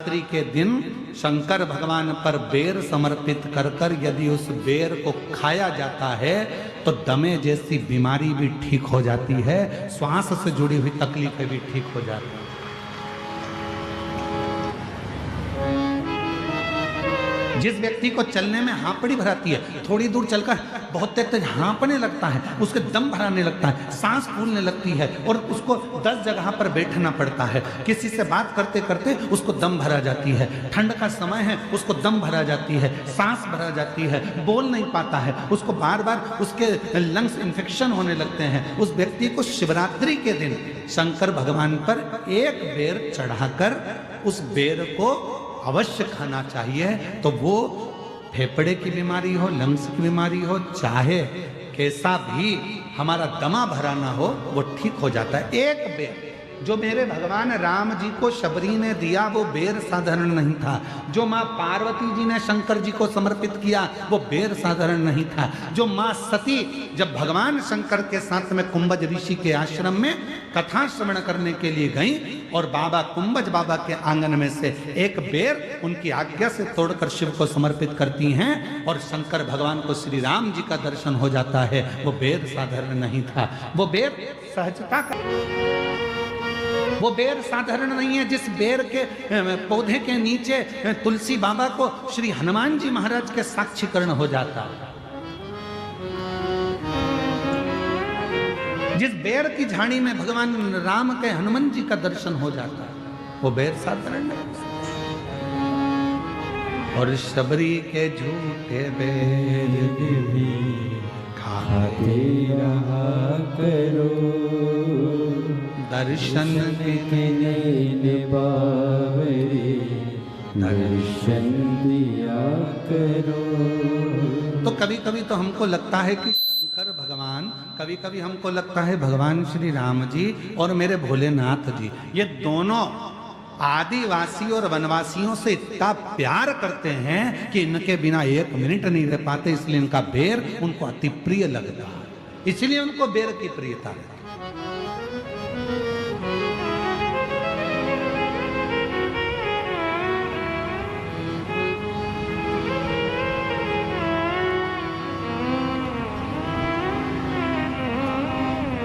शिवरात्रि के दिन शंकर भगवान पर बेर समर्पित कर कर यदि उस बेर को खाया जाता है तो दमे जैसी बीमारी भी ठीक हो जाती है, श्वास से जुड़ी हुई तकलीफें भी ठीक हो जाती है। जिस व्यक्ति को चलने में हाँपड़ी भराती है, थोड़ी दूर चलकर बहुत तेज हाँपने लगता है, उसके दम भराने लगता है, सांस फूलने लगती है और उसको 10 जगह पर बैठना पड़ता है। किसी से बात करते करते उसको दम भरा जाती है, ठंड का समय है उसको दम भरा जाती है, सांस भरा जाती है, बोल नहीं पाता है, उसको बार बार उसके लंग्स इन्फेक्शन होने लगते हैं। उस व्यक्ति को शिवरात्रि के दिन शंकर भगवान पर एक बेर चढ़ाकर उस बेर को अवश्य खाना चाहिए। तो वो फेफड़े की बीमारी हो, लंग्स की बीमारी हो, चाहे कैसा भी हमारा दमा भरा ना हो, वो ठीक हो जाता है। एक बेर जो मेरे भगवान राम जी को शबरी ने दिया वो बेर साधारण नहीं था, जो माँ पार्वती जी ने शंकर जी को समर्पित किया वो बेर साधारण नहीं था, जो माँ सती जब भगवान शंकर के साथ में कुंभज ऋषि के आश्रम में कथा श्रवण करने के लिए गई और बाबा कुंभज बाबा के आंगन में से एक बेर उनकी आज्ञा से तोड़कर शिव को समर्पित करती हैं और शंकर भगवान को श्री राम जी का दर्शन हो जाता है, वो बेर साधारण नहीं था, वो बेर सहजता का, वो बेर साधारण नहीं है। जिस बेर के पौधे के नीचे तुलसी बाबा को श्री हनुमान जी महाराज के साक्षीकरण हो जाता है, जिस बेर की झाड़ी में भगवान राम के हनुमान जी का दर्शन हो जाता है, वो बेर साधारण नहीं। और शबरी के झूठे बेर भी खाते रहा करो, दर्शन दर्शन दिया करो। तो कभी कभी तो हमको लगता है कि शंकर भगवान, कभी कभी हमको लगता है भगवान श्री राम जी और मेरे भोलेनाथ जी, ये दोनों आदिवासी और वनवासियों से इतना प्यार करते हैं कि इनके बिना एक मिनट नहीं रह पाते, इसलिए इनका बेर उनको अति प्रिय लगता है, इसलिए उनको बेर की प्रियता है।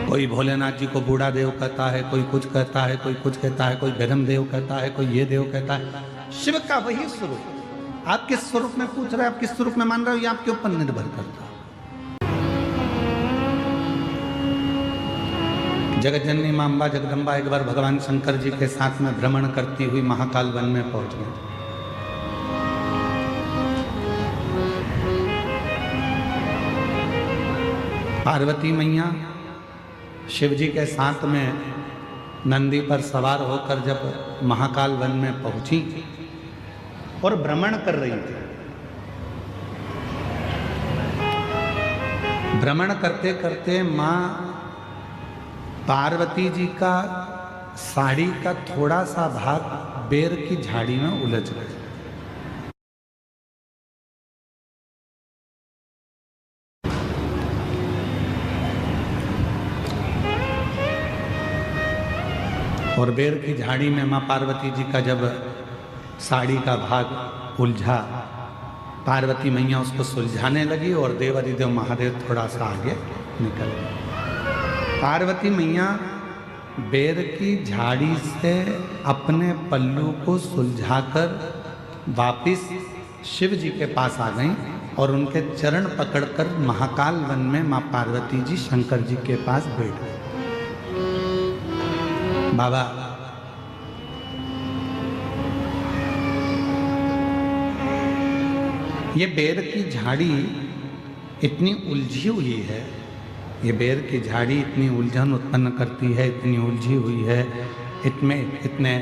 कोई भोलेनाथ जी को बूढ़ा देव कहता है, कोई कुछ कहता है, कोई कुछ कहता है, कोई भैरम देव कहता है, कोई ये देव कहता है। शिव का वही स्वरूप, आप किस स्वरूप में पूछ रहे हैं, आप किस स्वरूप में मान रहे हो, ये आपके ऊपर निर्भर करता है। जगत जननी मां अम्बा जगदम्बा एक बार भगवान शंकर जी के साथ में भ्रमण करती हुई महाकाल वन में पहुंच गई। पार्वती मैया शिव जी के साथ में नंदी पर सवार होकर जब महाकाल वन में पहुंची और भ्रमण कर रही थी, भ्रमण करते करते मां पार्वती जी का साड़ी का थोड़ा सा भाग बेर की झाड़ी में उलझ गया। और बेर की झाड़ी में माँ पार्वती जी का जब साड़ी का भाग उलझा, पार्वती मैया उसको सुलझाने लगी और देवाधिदेव महादेव थोड़ा सा आगे निकल गए। पार्वती मैया बेर की झाड़ी से अपने पल्लू को सुलझाकर वापिस शिव जी के पास आ गई और उनके चरण पकड़कर महाकाल वन में माँ पार्वती जी शंकर जी के पास बैठ गए। बाबा ये बेर की झाड़ी इतनी उलझी हुई है, ये बेर की झाड़ी इतनी उलझन उत्पन्न करती है, इतनी उलझी हुई है, इसमें इतने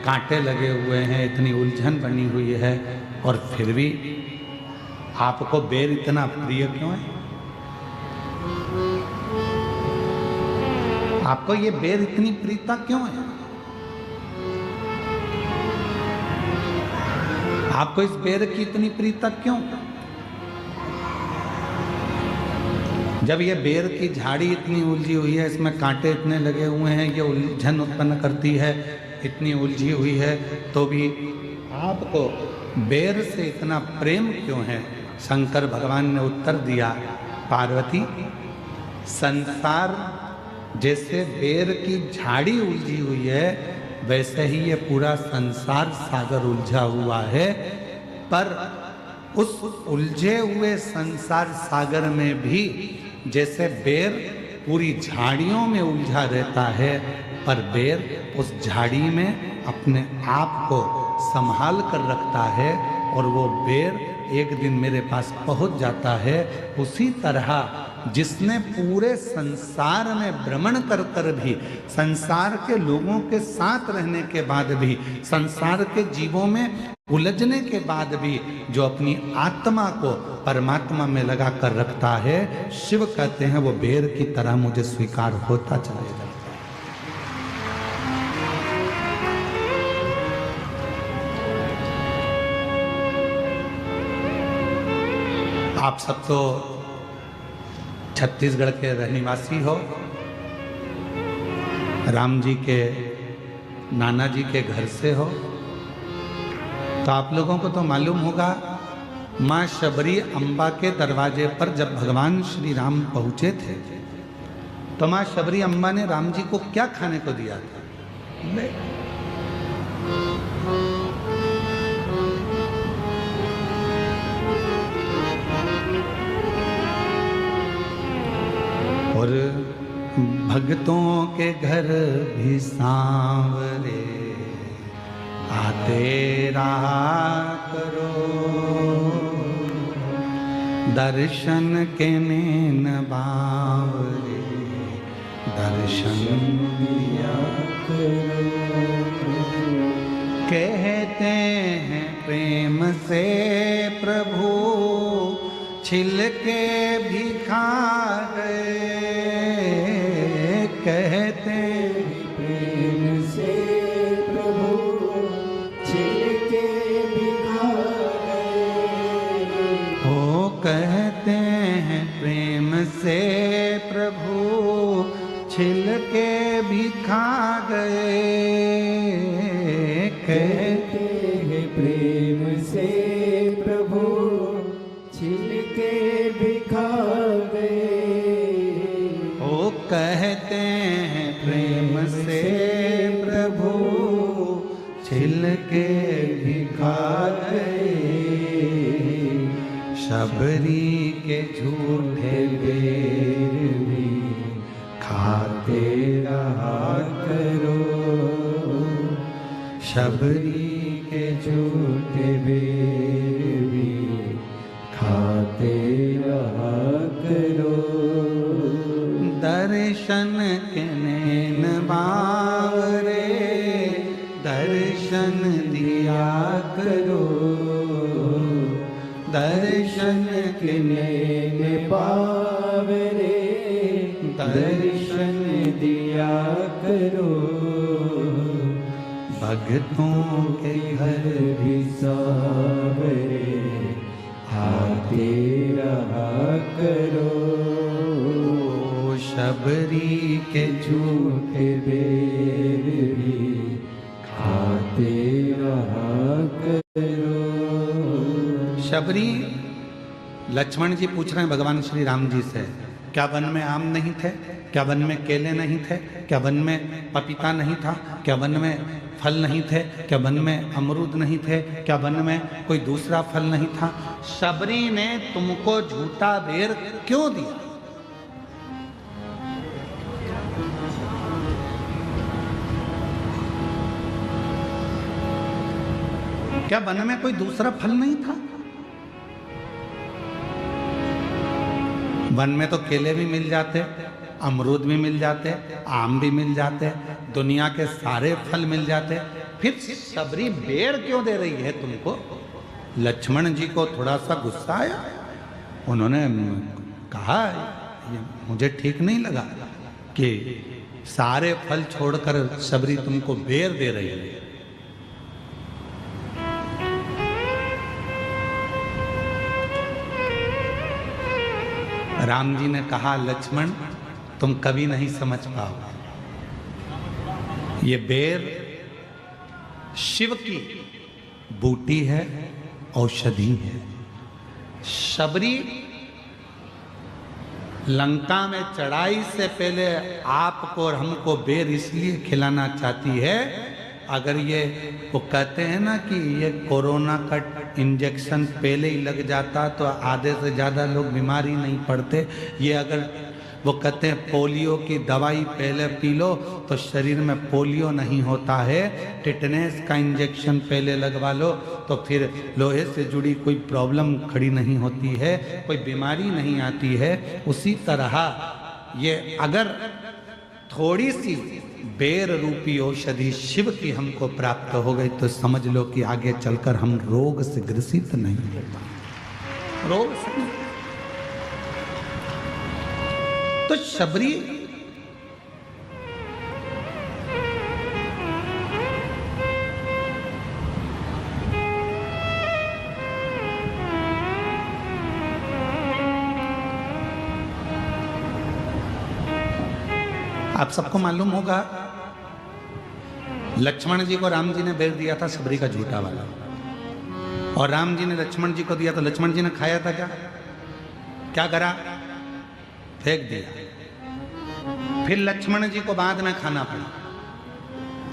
कांटे लगे हुए हैं, इतनी उलझन बनी हुई है, और फिर भी आपको बेर इतना प्रिय क्यों है? आपको ये बेर इतनी प्रियता क्यों है? आपको इस बेर की इतनी प्रियता क्यों? जब ये बेर की झाड़ी इतनी उलझी हुई है, इसमें कांटे इतने लगे हुए हैं, ये उलझन उत्पन्न करती है, इतनी उलझी हुई है तो भी आपको बेर से इतना प्रेम क्यों है? शंकर भगवान ने उत्तर दिया, पार्वती, संसार जैसे बेर की झाड़ी उलझी हुई है वैसे ही ये पूरा संसार सागर उलझा हुआ है, पर उस उलझे हुए संसार सागर में भी जैसे बेर पूरी झाड़ियों में उलझा रहता है, पर बेर उस झाड़ी में अपने आप को संभाल कर रखता है और वो बेर एक दिन मेरे पास पहुंच जाता है। उसी तरह जिसने पूरे संसार में भ्रमण कर कर भी, संसार के लोगों के साथ रहने के बाद भी, संसार के जीवों में उलझने के बाद भी जो अपनी आत्मा को परमात्मा में लगा कर रखता है, शिव कहते हैं वो बेर की तरह मुझे स्वीकार होता चला जाता है। आप सब तो छत्तीसगढ़ के रहनिवासी हो, राम जी के नाना जी के घर से हो, तो आप लोगों को तो मालूम होगा माँ शबरी अम्बा के दरवाजे पर जब भगवान श्री राम पहुंचे थे तो माँ शबरी अम्बा ने राम जी को क्या खाने को दिया था? और भक्तों के घर भी सांवरे आते रहा करो, दर्शन के नैन बावरे दर्शन दिया करो। कहते हैं प्रेम से प्रभु छिलके भी खा गए, कहते प्रेम से प्रभु छिलके भी खा गए। हो कहते हैं प्रेम से प्रभु छिलके भी खा गए, कहते हैं प्रेम से प्रभु छिलके भी खा गए। ओ कहते हैं प्रेम से प्रभु छिलके भी खा गए, शबरी के झूठे बेर भी खाते रहा करो, शबरी के झूठे बेर भी खाते रहा करो। दर्शन के नैन बावरे दर्शन दिया करो, दर्शन के नैन बावरे दर्शन दिया करो। भक्तों के घर भी सांवरे आते रहा करो, शबरी के झूठे बेर भी खाते रहा करो। शबरी, लक्ष्मण जी पूछ रहे हैं भगवान श्री राम जी से, क्या वन में आम नहीं थे? क्या वन में केले नहीं थे? क्या वन में पपीता नहीं था? क्या वन में फल नहीं थे? क्या वन में अमरूद नहीं थे? क्या वन में कोई दूसरा फल नहीं था? शबरी ने तुमको झूठा बेर क्यों दिया? क्या वन में कोई दूसरा फल नहीं था? वन में तो केले भी मिल जाते, अमरूद भी मिल जाते, आम भी मिल जाते, दुनिया के सारे फल मिल जाते, फिर शबरी बेर क्यों दे रही है तुमको? लक्ष्मण जी को थोड़ा सा गुस्सा आया, उन्होंने कहा ये मुझे ठीक नहीं लगा कि सारे फल छोड़कर शबरी तुमको बेर दे रही है। राम जी ने कहा, लक्ष्मण तुम कभी नहीं समझ पाओगे, ये बेर शिव की बूटी है, औषधि है। शबरी लंका में चढ़ाई से पहले आपको और हमको बेर इसलिए खिलाना चाहती है, अगर ये वो कहते हैं ना कि ये कोरोना का इंजेक्शन पहले ही लग जाता तो आधे से ज़्यादा लोग बीमार ही नहीं पड़ते। ये अगर वो कहते हैं पोलियो की दवाई पहले पी लो तो शरीर में पोलियो नहीं होता है, टिटनेस का इंजेक्शन पहले लगवा लो तो फिर लोहे से जुड़ी कोई प्रॉब्लम खड़ी नहीं होती है, कोई बीमारी नहीं आती है। उसी तरह ये अगर थोड़ी सी बेर रूपी औषधि शिव की हमको प्राप्त हो गई तो समझ लो कि आगे चलकर हम रोग से ग्रसित नहीं होगा, रोग से नहीं। तो शबरी आप सबको मालूम होगा लक्ष्मण जी को राम जी ने बेर दिया था शबरी का झूठा वाला, और राम जी ने लक्ष्मण जी को दिया तो लक्ष्मण जी ने खाया था क्या करा? फेंक दिया। फिर लक्ष्मण जी को बाद में खाना पड़ा।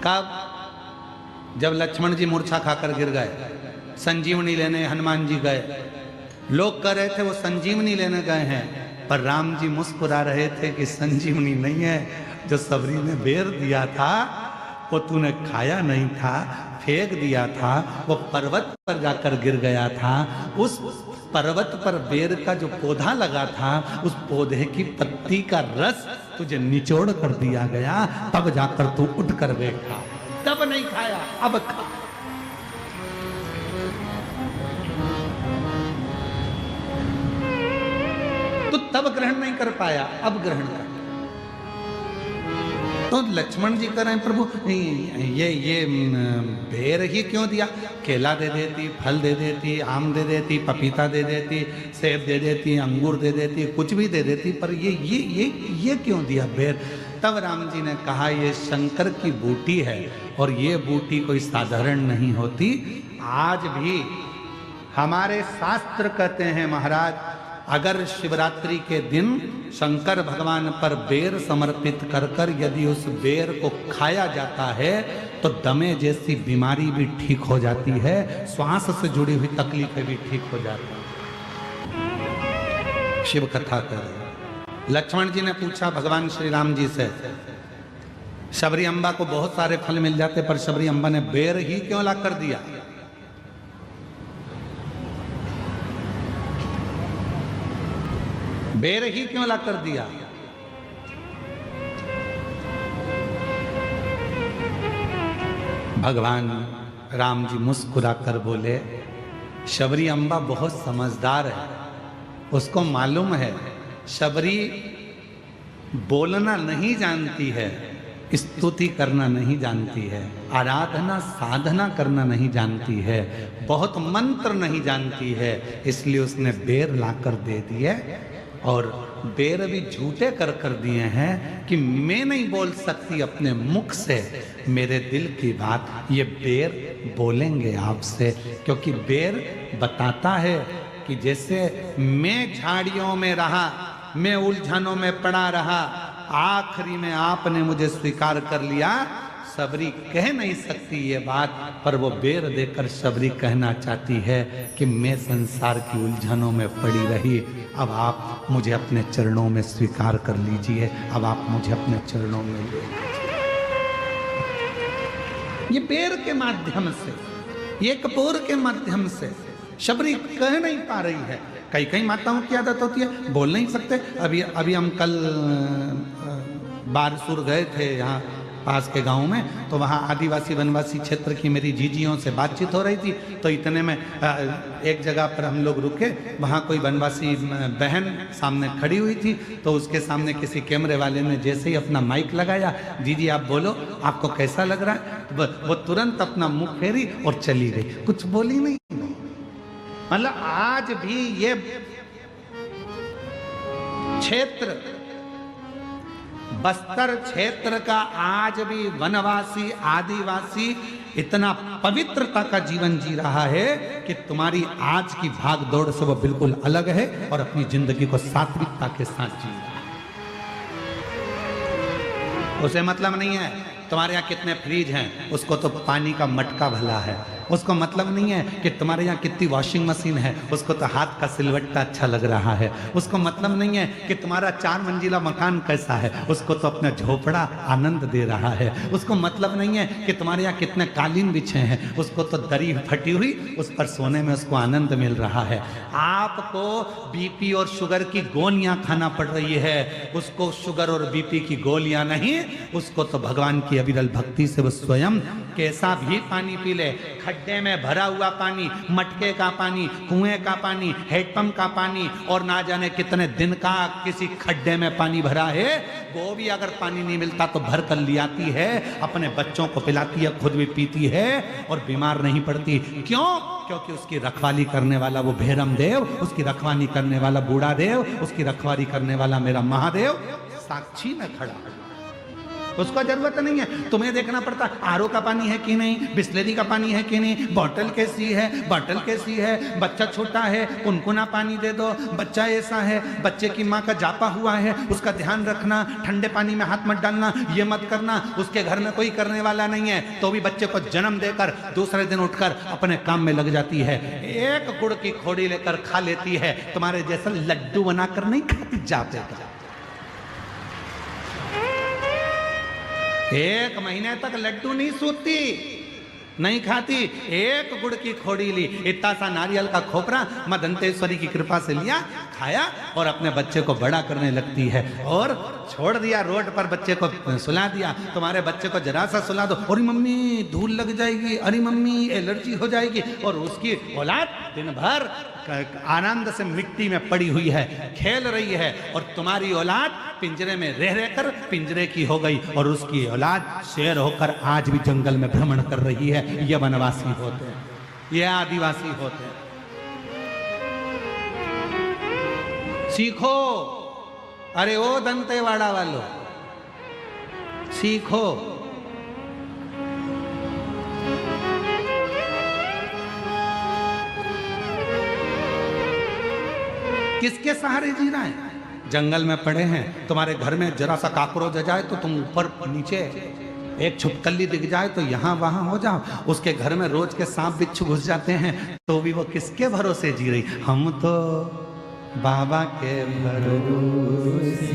कब? जब लक्ष्मण जी मूर्छा खाकर गिर गए, संजीवनी लेने हनुमान जी गए। लोग कह रहे थे वो संजीवनी लेने गए हैं, पर राम जी मुस्कुरा रहे थे कि संजीवनी नहीं है, जो सबरी ने बेर दिया था वो तूने खाया नहीं था, फेंक दिया था, वो पर्वत पर जाकर गिर गया था। उस पर्वत पर बेर का जो पौधा लगा था, उस पौधे की पत्ती का रस तुझे निचोड़ कर दिया गया, तब जाकर तू उठ कर बैठा। तब नहीं खाया, अब खा। तो तब ग्रहण नहीं कर पाया, अब ग्रहण कर। तो लक्ष्मण जी कह रहे हैं प्रभु ये बेर ही क्यों दिया? केला दे देती, फल दे देती, आम दे देती, पपीता दे देती, सेब दे देती, अंगूर दे देती, कुछ भी दे देती, पर ये क्यों दिया बेर? तब राम जी ने कहा ये शंकर की बूटी है और ये बूटी कोई साधारण नहीं होती। आज भी हमारे शास्त्र कहते हैं महाराज, अगर शिवरात्रि के दिन शंकर भगवान पर बेर समर्पित कर कर यदि उस बेर को खाया जाता है तो दमे जैसी बीमारी भी ठीक हो जाती है, श्वास से जुड़ी हुई तकलीफें भी ठीक हो जाती है। शिव कथा कर लक्ष्मण जी ने पूछा भगवान श्री राम जी से, शबरी अम्बा को बहुत सारे फल मिल जाते पर शबरी अम्बा ने बेर ही क्यों ला कर दिया? बेर ही क्यों ला कर दिया? भगवान राम जी मुस्कुरा कर बोले, शबरी अम्बा बहुत समझदार है, उसको मालूम है शबरी बोलना नहीं जानती है, स्तुति करना नहीं जानती है, आराधना साधना करना नहीं जानती है, बहुत मंत्र नहीं जानती है, इसलिए उसने बेर लाकर दे दिए। और बेर भी झूठे कर दिए हैं कि मैं नहीं बोल सकती अपने मुख से मेरे दिल की बात, ये बेर बोलेंगे आपसे, क्योंकि बेर बताता है कि जैसे मैं झाड़ियों में रहा, मैं उलझनों में पड़ा रहा, आखिरी में आपने मुझे स्वीकार कर लिया। शबरी कह नहीं सकती ये बात, पर वो बेर देकर शबरी कहना चाहती है कि मैं संसार की उलझनों में पड़ी रही, अब आप मुझे अपने चरणों में स्वीकार कर लीजिए, अब आप मुझे अपने चरणों में ले लीजिए। ये बेर के माध्यम से, ये कपूर के माध्यम से शबरी कह नहीं पा रही है। कई कई माताओं की आदत होती है बोल नहीं सकते। अभी हम कल बारसूर गए थे यहाँ पास के गांव में, तो वहाँ आदिवासी वनवासी क्षेत्र की मेरी जीजियों से बातचीत हो रही थी। तो इतने में एक जगह पर हम लोग रुके, वहाँ कोई वनवासी बहन सामने खड़ी हुई थी, तो उसके सामने किसी कैमरे वाले ने जैसे ही अपना माइक लगाया, जीजी आप बोलो, आपको कैसा लग रहा है? तो वो तुरंत अपना मुंह फेरी और चली गई, कुछ बोली नहीं। मतलब आज भी ये क्षेत्र, बस्तर क्षेत्र का आज भी वनवासी आदिवासी इतना पवित्रता का जीवन जी रहा है कि तुम्हारी आज की भाग दौड़ से वो बिल्कुल अलग है और अपनी जिंदगी को सात्विकता के साथ जी रहा है। उसे मतलब नहीं है तुम्हारे यहाँ कितने फ्रिज हैं, उसको तो पानी का मटका भला है। उसको मतलब नहीं है कि तुम्हारे यहाँ कितनी वॉशिंग मशीन है, उसको तो हाथ का सिलवट्टा अच्छा लग रहा है। उसको मतलब नहीं है कि तुम्हारा 4 मंजिला मकान कैसा है, उसको तो अपना झोपड़ा आनंद दे रहा है। उसको मतलब नहीं है कि तुम्हारे यहाँ कितने कालीन बिछे हैं, उसको तो दरी फटी हुई उस पर सोने में उसको आनंद मिल रहा है। आपको बीपी और शुगर की गोलियां खाना पड़ रही है, उसको शुगर और बीपी की गोलियां नहीं, उसको तो भगवान की अविरल भक्ति से वो स्वयं कैसा भी पानी पी ले, खड्डे में भरा हुआ पानी, मटके का पानी, कुएं का पानी, हेडपंप का पानी और ना जाने कितने दिन का किसी खड्डे में पानी भरा है, वो भी अगर पानी नहीं मिलता तो भर कर ले आती है, अपने बच्चों को पिलाती है, खुद भी पीती है और बीमार नहीं पड़ती। क्यों? क्योंकि उसकी रखवाली करने वाला वो भैरम देव, उसकी रखवाली करने वाला बूढ़ा देव, उसकी रखवाली करने वाला मेरा महादेव साक्षी में खड़ा है। उसको जरूरत नहीं है तुम्हें देखना पड़ता आरओ का पानी है कि नहीं, बिस्लेरी का पानी है कि नहीं, बॉटल कैसी है, बॉटल कैसी है, बच्चा छोटा है उनको ना पानी दे दो, बच्चा ऐसा है, बच्चे की माँ का जापा हुआ है उसका ध्यान रखना, ठंडे पानी में हाथ मत डालना, ये मत करना। उसके घर में कोई करने वाला नहीं है तो भी बच्चे को जन्म देकर दूसरे दिन उठकर अपने काम में लग जाती है, एक गुड़ की खोड़ी लेकर खा लेती है। तुम्हारे जैसा लड्डू बनाकर नहीं खाती जाते का। 1 महीने तक लड्डू नहीं सूती, नहीं खाती, एक गुड़ की खोड़ी ली, इतना सा नारियल का खोपरा मां दंतेश्वरी की कृपा से लिया, खाया और अपने बच्चे को बड़ा करने लगती है और छोड़ दिया रोड पर, बच्चे को सुला दिया। तुम्हारे बच्चे को जरा सा सुला दो, अरे मम्मी धूल लग जाएगी, अरे मम्मी एलर्जी हो जाएगी, और उसकी औलाद दिन भर आनंद से मिट्टी में पड़ी हुई है, खेल रही है, और तुम्हारी औलाद पिंजरे में रह रहकर पिंजरे की हो गई और उसकी औलाद शेर होकर आज भी जंगल में भ्रमण कर रही है। ये वनवासी होते हैं, ये आदिवासी होते हैं। सीखो, अरे ओ दंतेवाड़ा वालों सीखो। किसके सहारे जी रहा है? जंगल में पड़े हैं, तुम्हारे घर में जरा सा काकरोच आ जाए तो तुम ऊपर नीचे, एक छुपकली दिख जाए तो यहाँ वहां हो जाओ, उसके घर में रोज के सांप बिच्छू घुस जाते हैं तो भी वो किसके भरोसे जी रही? हम तो बाबा के भरोसे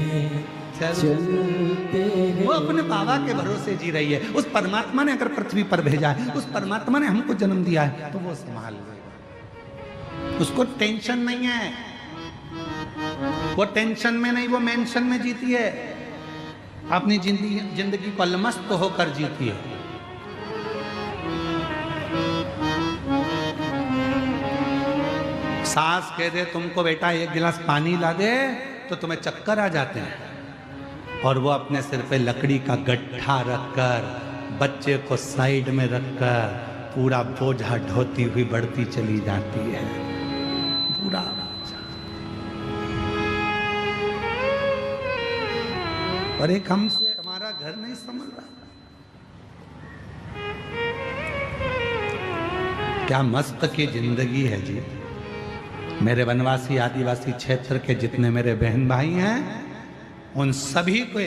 चलते हैं। वो अपने बाबा के भरोसे जी रही है। उस परमात्मा ने अगर पृथ्वी पर भेजा है, उस परमात्मा ने हमको जन्म दिया है तो वो संभाल लेगा, उसको टेंशन नहीं है। वो टेंशन में नहीं, वो मेंशन में जीती है, अपनी जिंदगी को अलमस्त होकर जीती है। सास कह दे तुमको बेटा 1 गिलास पानी ला दे तो तुम्हें चक्कर आ जाते हैं, और वो अपने सिर पे लकड़ी का गट्ठा रखकर बच्चे को साइड में रखकर पूरा बोझा ढोती हुई बढ़ती चली जाती है। पूरा और एक हमसे हमारा घर नहीं समझ रहा। क्या मस्त की जिंदगी है जी। मेरे वनवासी आदिवासी क्षेत्र के जितने मेरे बहन भाई हैं, उन सभी को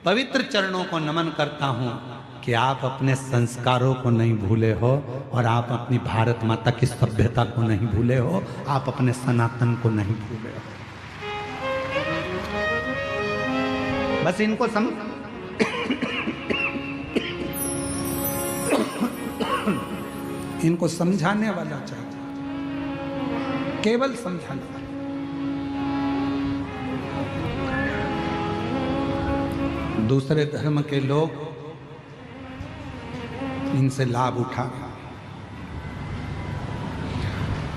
पवित्र चरणों को नमन करता हूं कि आप अपने संस्कारों को नहीं भूले हो और आप अपनी भारत माता की सभ्यता को नहीं भूले हो, आप अपने सनातन को नहीं भूले हो। बस इनको इनको समझाने वाला चाहिए, केवल समझाने वाला। दूसरे धर्म के लोग इनसे लाभ उठा,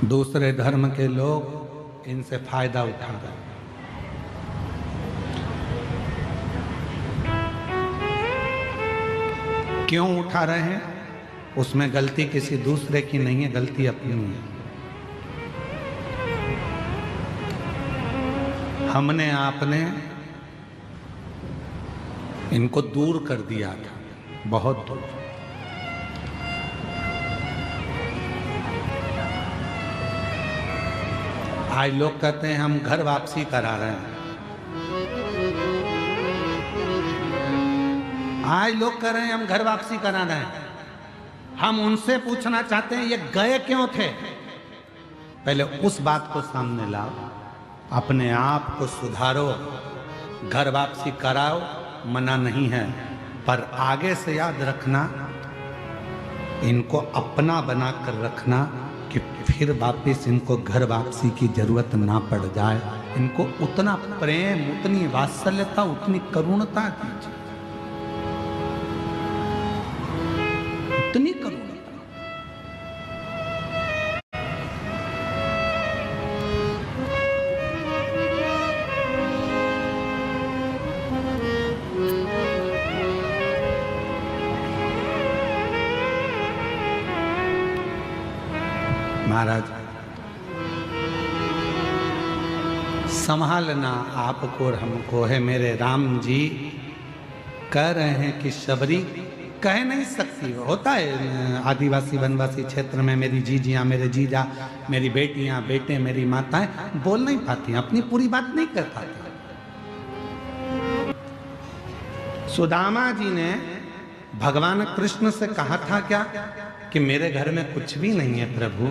दूसरे धर्म के लोग इनसे फायदा उठा रहे। क्यों उठा रहे हैं? उसमें गलती किसी दूसरे की नहीं है, गलती अपनी है। हमने आपने इनको दूर कर दिया था, बहुत दूर। आज लोग कहते हैं हम घर वापसी करा रहे हैं। आज लोग कह रहे हैं हम घर वापसी करा रहे हैं। हम उनसे पूछना चाहते हैं ये गए क्यों थे? पहले उस बात को सामने लाओ, अपने आप को सुधारो। घर वापसी कराओ, मना नहीं है, पर आगे से याद रखना, इनको अपना बना कर रखना कि फिर वापस इनको घर वापसी की जरूरत ना पड़ जाए। इनको उतना प्रेम, उतनी वात्सल्यता, उतनी करुणता दीजिए, उतनी करुणता। महाराज, संभालना आपको और हमको है। मेरे राम जी कह रहे हैं कि शबरी कह नहीं सकती। होता है आदिवासी वनवासी क्षेत्र में, मेरी जीजियाँ, मेरे जीजा, मेरी बेटियाँ, बेटे, मेरी माताएं बोल नहीं पाती, अपनी पूरी बात नहीं कर पाती। सुदामा जी ने भगवान कृष्ण से कहा था क्या कि मेरे घर में कुछ भी नहीं है प्रभु,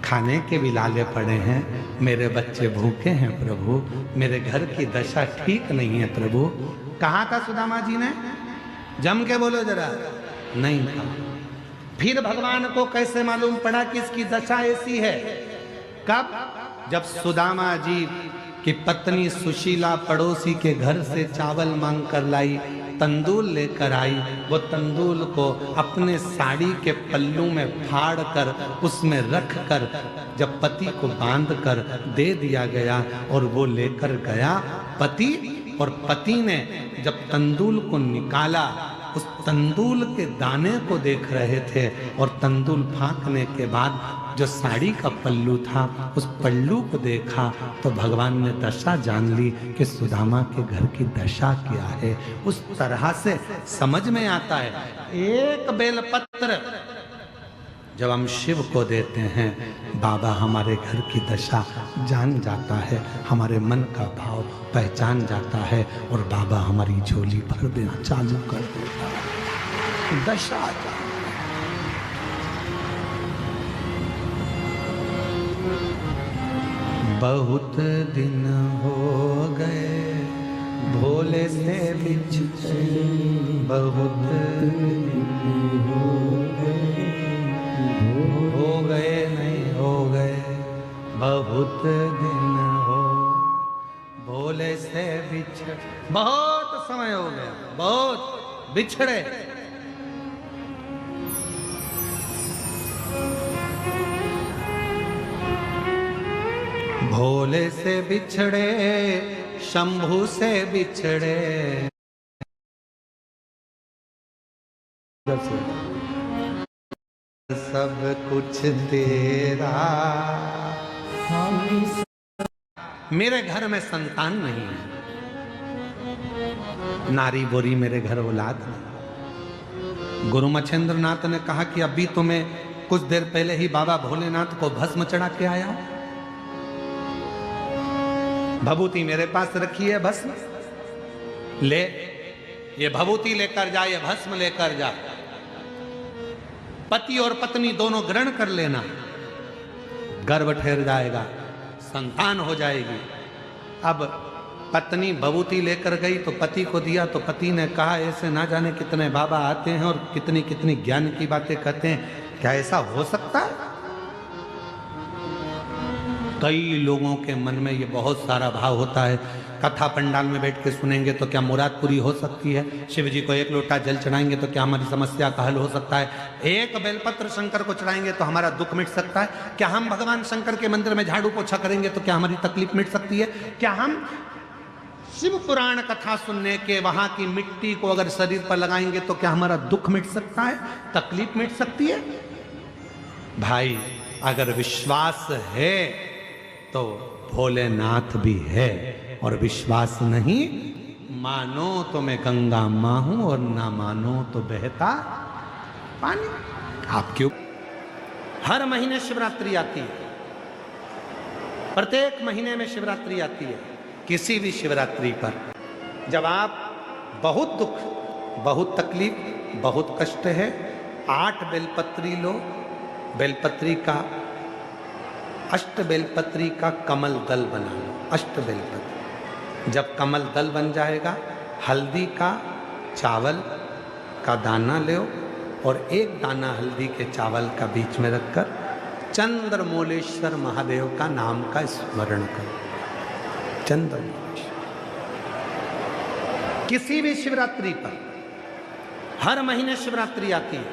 खाने के भी लाले पड़े हैं, मेरे बच्चे भूखे हैं प्रभु, मेरे घर की दशा ठीक नहीं है प्रभु। कहा था सुदामा जी ने? जम के बोलो जरा। नहीं था। फिर भगवान को कैसे मालूम पड़ा कि इसकी दशा ऐसी है? कब? जब सुदामा जी की पत्नी सुशीला पड़ोसी के घर से चावल मांग कर लाई, तंदूल लेकर आई। वो तंदूल को अपने साड़ी के पल्लू में फाड़ कर उसमें रख कर जब पति को बांध कर दे दिया गया और वो लेकर गया पति, और पति ने जब तंदूल को निकाला, उस तंदूल के दाने को देख रहे थे, और तंदूल फांकने के बाद जो साड़ी का पल्लू था उस पल्लू को देखा तो भगवान ने दशा जान ली कि सुदामा के घर की दशा क्या है। उस तरह से समझ में आता है। एक बेलपत्र जब हम शिव को देते हैं, बाबा हमारे घर की दशा जान जाता है, हमारे मन का भाव पहचान जाता है, और बाबा हमारी झोली भर देना चालू कर देता है। दशा बहुत दिन हो गए भोले से बिछड़े, बहुत दिन हो गए नहीं हो गए, बहुत दिन हो भोले से बिछड़े। बहुत समय हो गया, बहुत बिछड़े। भोले से बिछड़े, शंभू से बिछड़े, सब कुछ तेरा। मेरे घर में संतान नहीं है, नारी बोरी मेरे घर औलाद नहीं। गुरु मच्छेंद्र नाथ ने कहा कि अभी तो मैं कुछ देर पहले ही बाबा भोलेनाथ को भस्म चढ़ा के आया हूं। भभूति मेरे पास रखी है, भस्म ले, ये भभूति लेकर जा, ये भस्म लेकर जा। पति और पत्नी दोनों ग्रहण कर लेना, गर्भ ठहर जाएगा, संतान हो जाएगी। अब पत्नी भभूति लेकर गई तो पति को दिया, तो पति ने कहा ऐसे ना जाने कितने बाबा आते हैं और कितनी कितनी ज्ञान की बातें कहते हैं, क्या ऐसा हो सकता है? कई लोगों के मन में ये बहुत सारा भाव होता है। कथा पंडाल में बैठ के सुनेंगे तो क्या मुराद पूरी हो सकती है? शिव जी को एक लोटा जल चढ़ाएंगे तो क्या हमारी समस्या का हल हो सकता है? एक बेलपत्र शंकर को चढ़ाएंगे तो हमारा दुख मिट सकता है? क्या हम भगवान शंकर के मंदिर में झाड़ू पोछा करेंगे तो क्या हमारी तकलीफ मिट सकती है? क्या हम शिव पुराण कथा सुनने के वहां की मिट्टी को अगर शरीर पर लगाएंगे तो क्या हमारा दुख मिट सकता है, तकलीफ मिट सकती है? भाई, अगर विश्वास है तो भोलेनाथ भी है, और विश्वास नहीं, मानो तो मैं गंगा मां हूं और ना मानो तो बहता पानी। आप क्यों? हर महीने शिवरात्रि आती है, प्रत्येक महीने में शिवरात्रि आती है। किसी भी शिवरात्रि पर जब आप बहुत दुख, बहुत तकलीफ, बहुत कष्ट है, 8 बेलपत्री लो, बेलपत्री का, अष्ट बेलपत्री का कमल दल बना लो। अष्ट बेलपत्री जब कमल दल बन जाएगा, हल्दी का चावल का दाना लो और एक दाना हल्दी के चावल का बीच में रखकर चंद्रमौलेश्वर महादेव का नाम का स्मरण करो। चंद्रमौलेश्वर किसी भी शिवरात्रि पर, हर महीने शिवरात्रि आती है,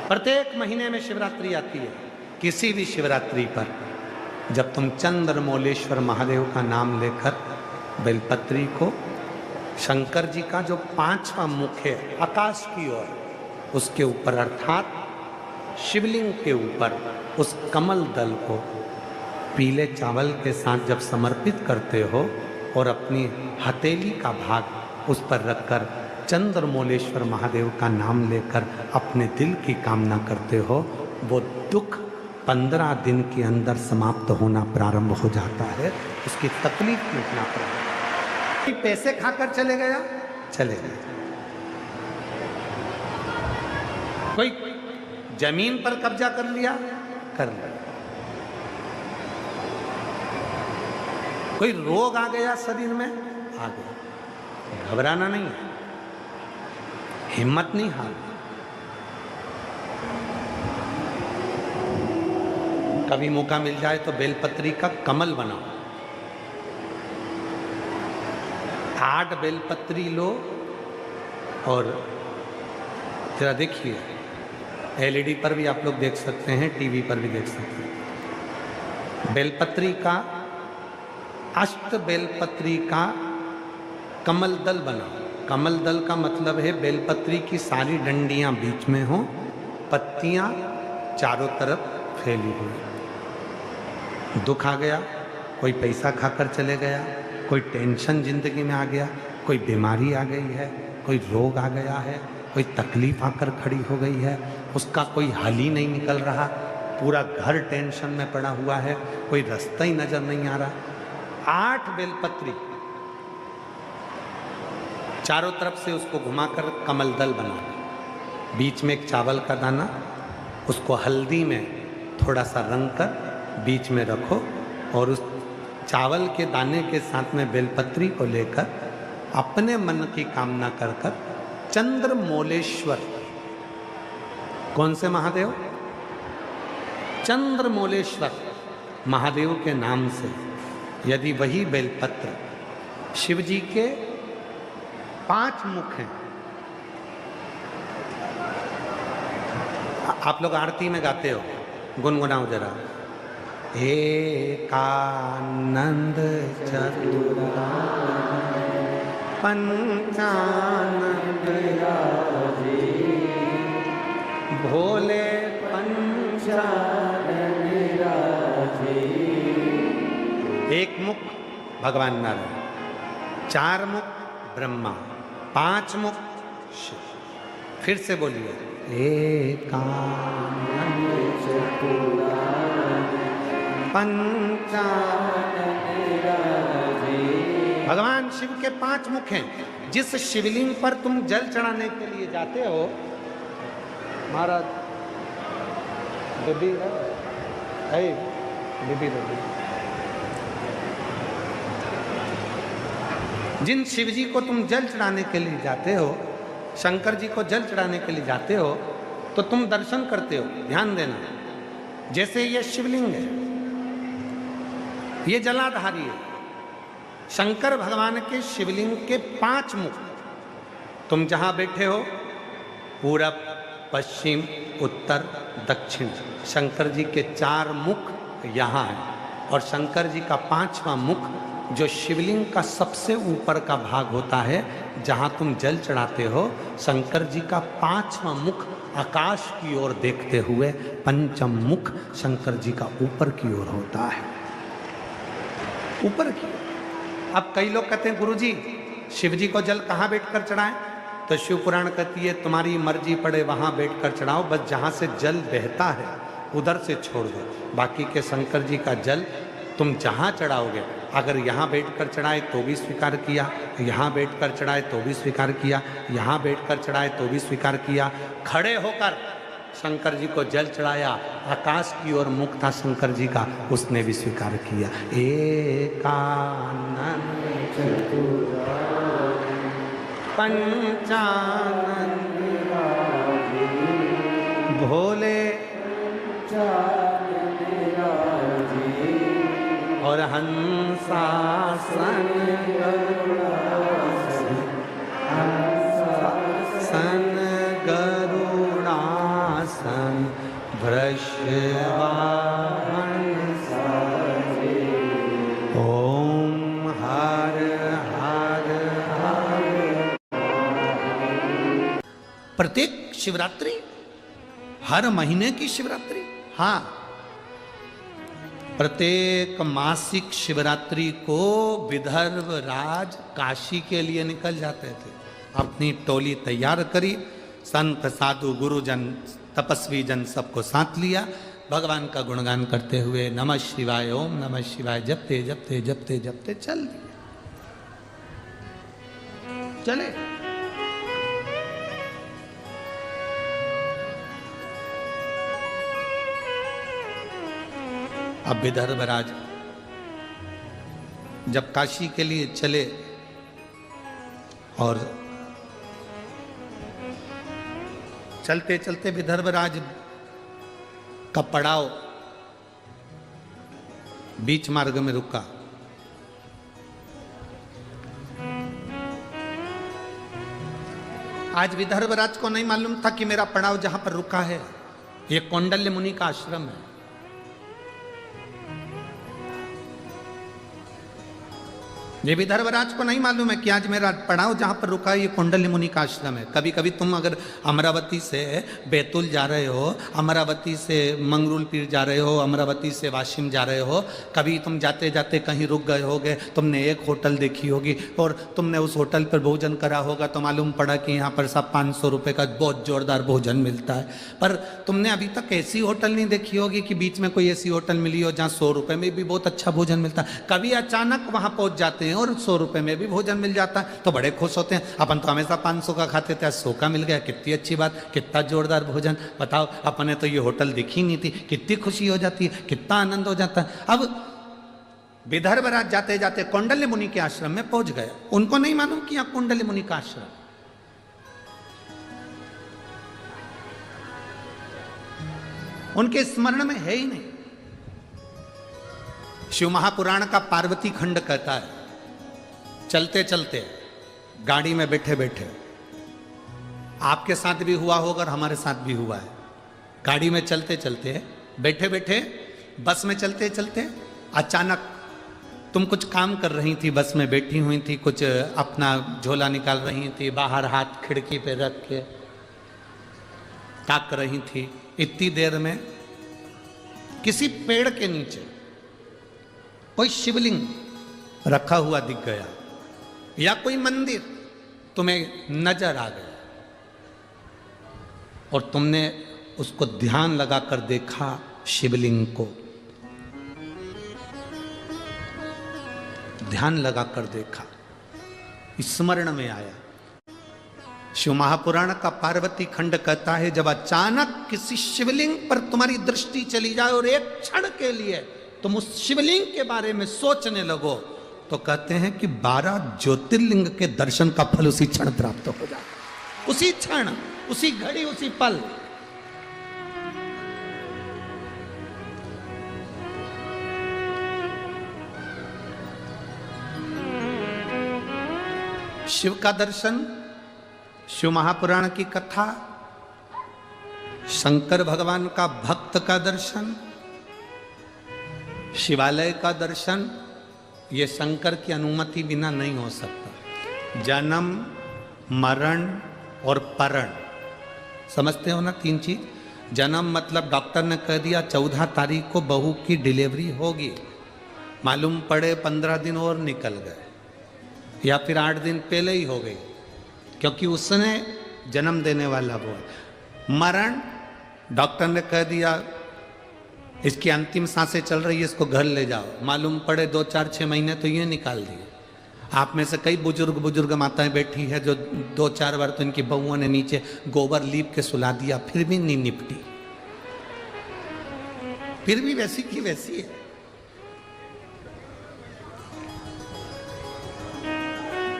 प्रत्येक महीने में शिवरात्रि आती है। किसी भी शिवरात्रि पर जब तुम चंद्रमौलेश्वर महादेव का नाम लेकर बेलपत्री को, शंकर जी का जो 5वां मुख है आकाश की ओर, उसके ऊपर अर्थात शिवलिंग के ऊपर उस कमल दल को पीले चावल के साथ जब समर्पित करते हो और अपनी हथेली का भाग उस पर रखकर चंद्रमौलेश्वर महादेव का नाम लेकर अपने दिल की कामना करते हो, वो दुख 15 दिन के अंदर समाप्त होना प्रारंभ हो जाता है, उसकी तकलीफ मिटना प्रारंभ। कोई पैसे खाकर चले गया, चले गए। कोई जमीन पर कब्जा कर लिया, कर लिया। कोई रोग आ गया शरीर में, आ गया। घबराना नहीं है, हिम्मत नहीं हारना। कभी मौका मिल जाए तो बेलपत्री का कमल बनाओ, 8 बेलपत्री लो और जरा देखिए, एलईडी पर भी आप लोग देख सकते हैं, टीवी पर भी देख सकते हैं। बेलपत्री का, अष्ट बेलपत्री का कमल दल बनाओ। कमल दल का मतलब है बेलपत्री की सारी डंडियां बीच में हो, पत्तियां चारों तरफ फैली हुई। दुख आ गया, कोई पैसा खाकर चले गया, कोई टेंशन जिंदगी में आ गया, कोई बीमारी आ गई है, कोई रोग आ गया है, कोई तकलीफ आकर खड़ी हो गई है, उसका कोई हल ही नहीं निकल रहा, पूरा घर टेंशन में पड़ा हुआ है, कोई रास्ता ही नजर नहीं आ रहा। 8 बेलपत्री चारों तरफ से उसको घुमाकर कमल दल बना, बीच में एक चावल का दाना, उसको हल्दी में थोड़ा सा रंग कर बीच में रखो और उस चावल के दाने के साथ में बेलपत्री को लेकर अपने मन की कामना कर कर चंद्रमौलेश्वर, कौन से महादेव? चंद्रमौलेश्वर महादेव के नाम से यदि वही बेलपत्र, शिव जी के 5 मुख हैं। आप लोग आरती में गाते हो, गुनगुनाओ जरा। एकानंद चतुरानंद पंचानंद भोले पंचानन राजे। एक मुख भगवान नारायण, 4 मुख ब्रह्मा, 5 मुख शिव। फिर से बोलिए, एकानंद चतुरानंद पंचानन राजे। भगवान शिव के 5 मुख हैं। जिस शिवलिंग पर तुम जल चढ़ाने के लिए जाते हो, महाराज बेबी है, बेबी जिन शिव जी को तुम जल चढ़ाने के लिए जाते हो, शंकर जी को जल चढ़ाने के लिए जाते हो, तो तुम दर्शन करते हो। ध्यान देना, जैसे ये शिवलिंग है, ये जलाधारी है। शंकर भगवान के शिवलिंग के 5 मुख, तुम जहां बैठे हो, पूरब, पश्चिम, उत्तर, दक्षिण, शंकर जी के 4 मुख यहाँ हैं। और शंकर जी का 5वां मुख जो शिवलिंग का सबसे ऊपर का भाग होता है, जहाँ तुम जल चढ़ाते हो, शंकर जी का 5वां मुख आकाश की ओर देखते हुए, पंचम मुख शंकर जी का ऊपर की ओर होता है, ऊपर की ओर। अब कई लोग कहते हैं गुरुजी शिव जी को जल कहाँ बैठकर चढ़ाएं? तो शिव पुराण कहती है तुम्हारी मर्जी पड़े वहाँ बैठकर चढ़ाओ, बस जहाँ से जल बहता है उधर से छोड़ दो। बाकी के शंकर जी का जल तुम जहाँ चढ़ाओगे, अगर यहाँ बैठकर चढ़ाए तो भी स्वीकार किया, यहाँ बैठकर चढ़ाए तो भी स्वीकार किया, यहाँ बैठकर चढ़ाए तो भी स्वीकार किया। खड़े होकर शंकर जी को जल चढ़ाया, आकाश की ओर मुख था शंकर जी का, उसने भी स्वीकार किया। एकानन पंचानन भोले और हंसासन सन गरुड़ासन वृषवाहन ओम हर हर हर। प्रत्येक शिवरात्रि, हर महीने की शिवरात्रि, हाँ, प्रत्येक मासिक शिवरात्रि को विदर्भ राज काशी के लिए निकल जाते थे। अपनी टोली तैयार करी, संत साधु गुरुजन तपस्वी जन सबको साथ लिया, भगवान का गुणगान करते हुए नमः शिवाय ओम नमः शिवाय जपते जपते जपते जपते चल दिए, चले। अब विदर्भराज जब काशी के लिए चले और चलते चलते विदर्भराज का पड़ाव बीच मार्ग में रुका। आज विदर्भराज को नहीं मालूम था कि मेरा पड़ाव जहां पर रुका है ये कौंडल्य मुनि का आश्रम है। ये विदर्भराज को नहीं मालूम है कि आज मेरा पड़ाव जहां पर रुका है ये कौंडल्य मुनि का आश्रम है। कभी कभी तुम अगर अमरावती से बैतूल जा रहे हो, अमरावती से मंगरूल पीर जा रहे हो, अमरावती से वाशिम जा रहे हो, कभी तुम जाते जाते कहीं रुक गए होगे, तुमने एक होटल देखी होगी और तुमने उस होटल पर भोजन करा होगा तो मालूम पड़ा कि यहाँ पर सब 500 रुपये का बहुत जोरदार भोजन मिलता है। पर तुमने अभी तक ऐसी होटल नहीं देखी होगी कि बीच में कोई ऐसी होटल मिली हो जहाँ 100 रुपये में भी बहुत अच्छा भोजन मिलता है। कभी अचानक वहाँ पहुँच जाते हैं और 100 रुपये में भी भोजन मिल जाता है तो बड़े खुश होते हैं। अपन तो हमेशा 500 का खाते थे, 100 का मिल गया, कितनी अच्छी बात, कितना जोरदार भोजन। बताओ, अपने तो ये होटल दिखी नहीं थी, कितनी खुशी हो जाती है, कितना आनंद हो जाता है। अब विदर्भराज जाते जाते कौंडल्य मुनि के आश्रम में पहुंच गए। उनको नहीं मालूम कि यहाँ कौंडल्य मुनि का आश्रम, उनके स्मरण में है ही नहीं। शिव महापुराण का पार्वती खंड कहता है, चलते चलते गाड़ी में बैठे बैठे, आपके साथ भी हुआ होगा और हमारे साथ भी हुआ है। गाड़ी में चलते चलते, बैठे बैठे, बस में चलते चलते अचानक तुम कुछ काम कर रही थी, बस में बैठी हुई थी, कुछ अपना झोला निकाल रही थी, बाहर हाथ खिड़की पे रख के ताक रही थी। इतनी देर में किसी पेड़ के नीचे कोई शिवलिंग रखा हुआ दिख गया या कोई मंदिर तुम्हें नजर आ गया और तुमने उसको ध्यान लगाकर देखा, शिवलिंग को ध्यान लगाकर देखा, स्मरण में आया। शिव महापुराण का पार्वती खंड कहता है, जब अचानक किसी शिवलिंग पर तुम्हारी दृष्टि चली जाए और एक क्षण के लिए तुम उस शिवलिंग के बारे में सोचने लगो तो कहते हैं कि 12 ज्योतिर्लिंग के दर्शन का फल उसी क्षण प्राप्त हो जाए, उसी क्षण, उसी घड़ी, उसी पल। शिव का दर्शन, शिव महापुराण की कथा, शंकर भगवान का भक्त का दर्शन, शिवालय का दर्शन, ये शंकर की अनुमति बिना नहीं हो सकता। जन्म, मरण और परण, समझते हो ना 3 चीज। जन्म मतलब डॉक्टर ने कह दिया 14 तारीख को बहू की डिलीवरी होगी, मालूम पड़े 15 दिन और निकल गए या फिर 8 दिन पहले ही हो गई, क्योंकि उसने जन्म देने वाला वो है। मरण, डॉक्टर ने कह दिया इसकी अंतिम सांसें चल रही है, इसको घर ले जाओ। मालूम पड़े 2 4 6 महीने तो ये निकाल दिए। आप में से कई बुजुर्ग माताएं बैठी है जो 2 4 बार तो इनकी बहुओं ने नीचे गोबर लीप के सुला दिया, फिर भी नहीं निपटी, फिर भी वैसी की वैसी है।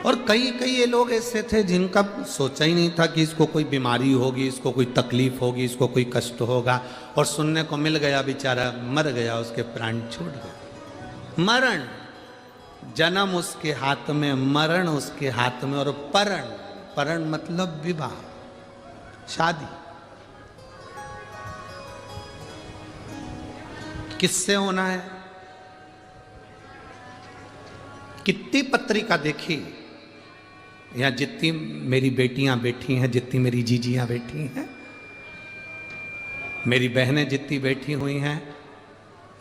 और कई ये लोग ऐसे थे जिनका सोचा ही नहीं था कि इसको कोई बीमारी होगी, इसको कोई तकलीफ होगी, इसको कोई कष्ट होगा, और सुनने को मिल गया, बेचारा मर गया, उसके प्राण छूट गए। मरण, जन्म उसके हाथ में, मरण उसके हाथ में, और परण मतलब विवाह, शादी। किससे होना है? कितनी पत्रिका देखी, यहाँ जितनी मेरी बेटियां बैठी हैं, जितनी मेरी जीजियां बैठी हैं, मेरी बहनें जितनी बैठी हुई हैं,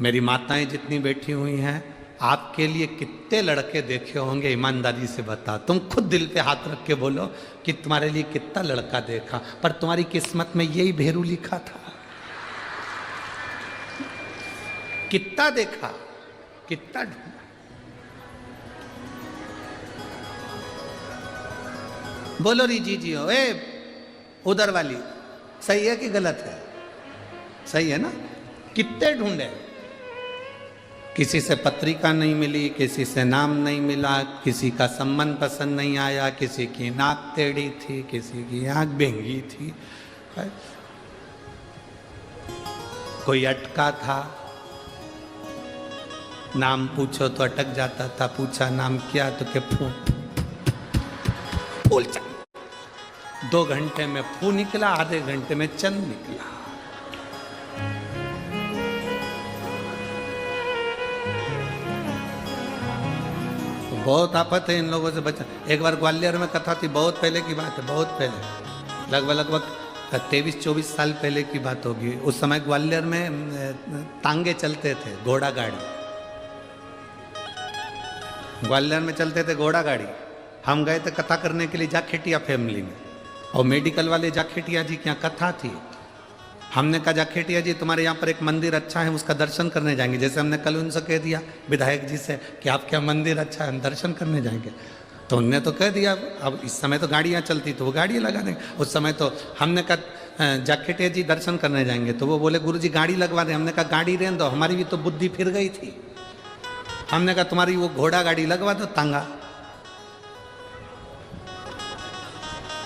मेरी माताएं जितनी बैठी हुई हैं, आपके लिए कितने लड़के देखे होंगे? ईमानदारी से बता, तुम खुद दिल पे हाथ रख के बोलो कि तुम्हारे लिए कितना लड़का देखा, पर तुम्हारी किस्मत में यही भेरू लिखा था। कितना देखा, कितना ढूंढा। बोलो री जी हो, उधर वाली सही है कि गलत है? सही है ना? कितने ढूंढे, किसी से पत्रिका नहीं मिली, किसी से नाम नहीं मिला, किसी का संबंध पसंद नहीं आया, किसी की नाक टेढ़ी थी, किसी की आंख बेंगी थी, कोई अटका था, नाम पूछो तो अटक जाता था, पूछा नाम क्या तो के फूल चल। 2 घंटे में फू निकला, आधे घंटे में चंद निकला। तो बहुत आफत है इन लोगों से बचा। एक बार ग्वालियर में कथा थी, बहुत पहले की बात है, बहुत पहले, लगभग 23-24 साल पहले की बात होगी। उस समय ग्वालियर में तांगे चलते थे, घोड़ा गाड़ी, ग्वालियर में चलते थे घोड़ा गाड़ी। हम गए थे कथा करने के लिए जाखेटिया फैमिली में, और मेडिकल वाले जाखेटिया जी की यहाँ कथा थी। हमने कहा जाखेटिया जी तुम्हारे यहाँ पर एक मंदिर अच्छा है, उसका दर्शन करने जाएंगे। जैसे हमने कल उनसे कह दिया विधायक जी से कि आपके यहाँ मंदिर अच्छा है, हम दर्शन करने जाएंगे, तो उनने तो कह दिया। अब इस समय तो गाड़ियाँ चलती तो वो गाड़ियाँ लगा देंगे। उस समय तो हमने कहा जाखेटिया जी दर्शन करने जाएंगे, तो वो बोले गुरु जी गाड़ी लगवा दें। हमने कहा गाड़ी रहने दो, हमारी भी तो बुद्धि फिर गई थी। हमने कहा तुम्हारी वो घोड़ा गाड़ी लगवा दो, तांगा।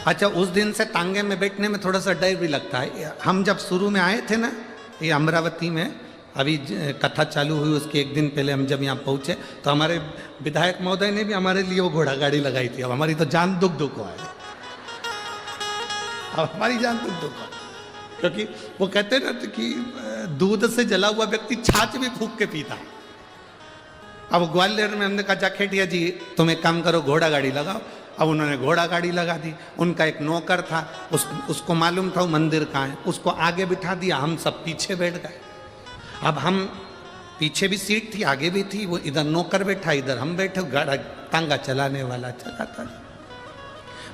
अच्छा, उस दिन से तांगे में बैठने में थोड़ा सा डर भी लगता है। हम जब शुरू में आए थे ना, ये अमरावती में, अभी कथा चालू हुई उसके 1 दिन पहले हम जब यहाँ पहुँचे, तो हमारे विधायक महोदय ने भी हमारे लिए वो घोड़ा गाड़ी लगाई थी। अब हमारी तो जान दुख है, अब हमारी जान दुख है, क्योंकि वो कहते ना कि दूध से जला हुआ व्यक्ति छाछ भी फूंक के पीता है। अब ग्वालियर में हमने कहा जाखेटिया जी तुम एक काम करो, घोड़ा गाड़ी लगाओ। अब उन्होंने घोड़ा गाड़ी लगा दी। उनका एक नौकर था, उसको मालूम था वो मंदिर कहाँ है, उसको आगे बिठा दिया, हम सब पीछे बैठ गए। अब हम पीछे भी सीट थी, आगे भी थी, वो इधर नौकर बैठा, इधर हम बैठे, गाड़ा तांगा चलाने वाला चलाता।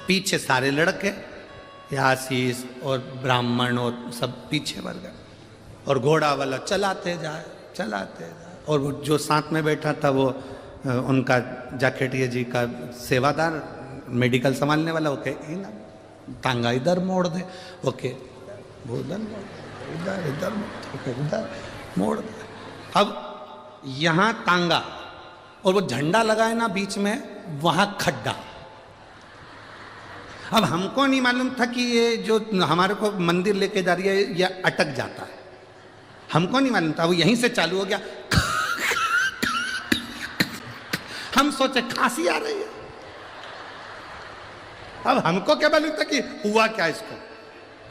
पीछे सारे लड़के, आशीष और ब्राह्मण और सब पीछे बढ़ गए, और घोड़ा वाला चलाते जाए। और वो जो साथ में बैठा था वो उनका जाखेटिया जी का सेवादार, मेडिकल संभालने वाला, ओके तांगा इधर मोड़ दे, ओके वो इधर मोड़ दे। अब यहाँ तांगा और वो झंडा लगाए ना बीच में, वहाँ खड्डा। अब हमको नहीं मालूम था कि ये जो हमारे को मंदिर लेके जा रही है ये अटक जाता है, हमको नहीं मालूम था। वो यहीं से चालू हो गया, हम सोचे खांसी आ रही है। अब हमको क्या मालूम था कि हुआ क्या इसको।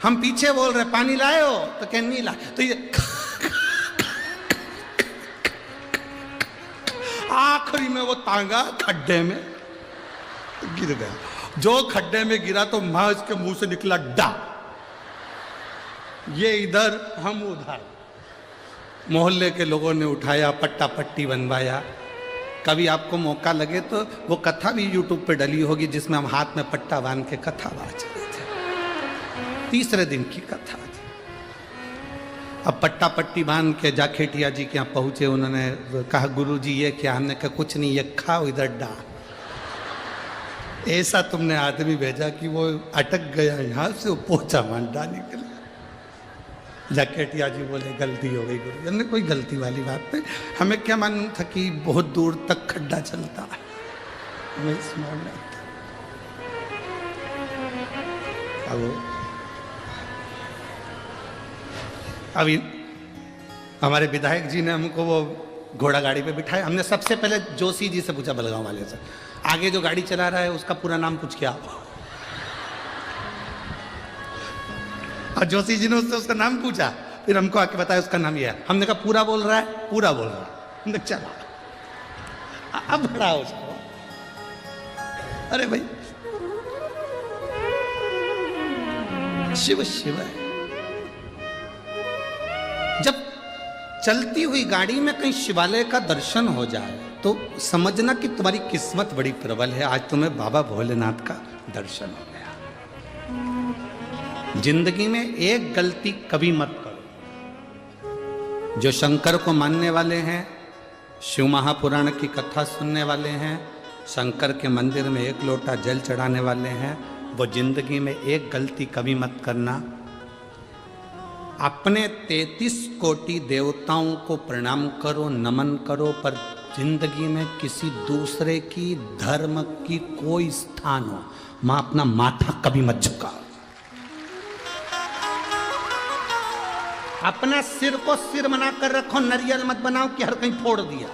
हम पीछे बोल रहे पानी लाए हो, तो क्या नहीं लाए, तो ये आखिरी में वो तांगा खड्डे में गिर गया। जो खड्डे में गिरा तो मां इसके मुंह से निकला डा, ये इधर हम उधर। मोहल्ले के लोगों ने उठाया, पट्टा पट्टी बनवाया। कभी आपको मौका लगे तो वो कथा भी YouTube पे डली होगी, जिसमें हम हाथ में पट्टा बांध के कथा वाच रहे थे। 3रे दिन की कथा थी। अब पट्टा पट्टी बांध के जाखेटिया जी के यहाँ पहुंचे। उन्होंने कहा गुरुजी ये क्या? हमने कहा कुछ नहीं, ये खाओ इधर डा। ऐसा तुमने आदमी भेजा कि वो अटक गया यहाँ से, वो पोछा मांडा निकला। जाखेटिया जी बोले गलती हो गई गुरु। हमने कोई गलती वाली बात नहीं, हमें क्या मालूम था कि बहुत दूर तक खड्डा चलता है, हमें स्मरण नहीं था। अभी हमारे विधायक जी ने हमको वो घोड़ा गाड़ी पे बिठाया। हमने सबसे पहले जोशी जी से पूछा, बलगांव वाले से, आगे जो गाड़ी चला रहा है उसका पूरा नाम पूछ के आओ। और जोशी जी ने उससे उसका नाम पूछा, फिर हमको आके बताया उसका नाम यह है। हमने कहा पूरा बोल रहा है? पूरा बोल रहा है। हमने चला अब बड़ा उसको। अरे भाई शिव शिव है। जब चलती हुई गाड़ी में कहीं शिवालय का दर्शन हो जाए तो समझना कि तुम्हारी किस्मत बड़ी प्रबल है, आज तुम्हें बाबा भोलेनाथ का दर्शन हो गया। जिंदगी में एक गलती कभी मत करो। जो शंकर को मानने वाले हैं, शिव महापुराण की कथा सुनने वाले हैं, शंकर के मंदिर में एक लोटा जल चढ़ाने वाले हैं, वो जिंदगी में एक गलती कभी मत करना। अपने 33 कोटि देवताओं को प्रणाम करो, नमन करो, पर जिंदगी में किसी दूसरे की धर्म की कोई स्थान हो, मां अपना माथा कभी मत झुकाओ। अपना सिर को सिर बना कर रखो, नरियल मत बनाओ कि हर कहीं फोड़ दिया।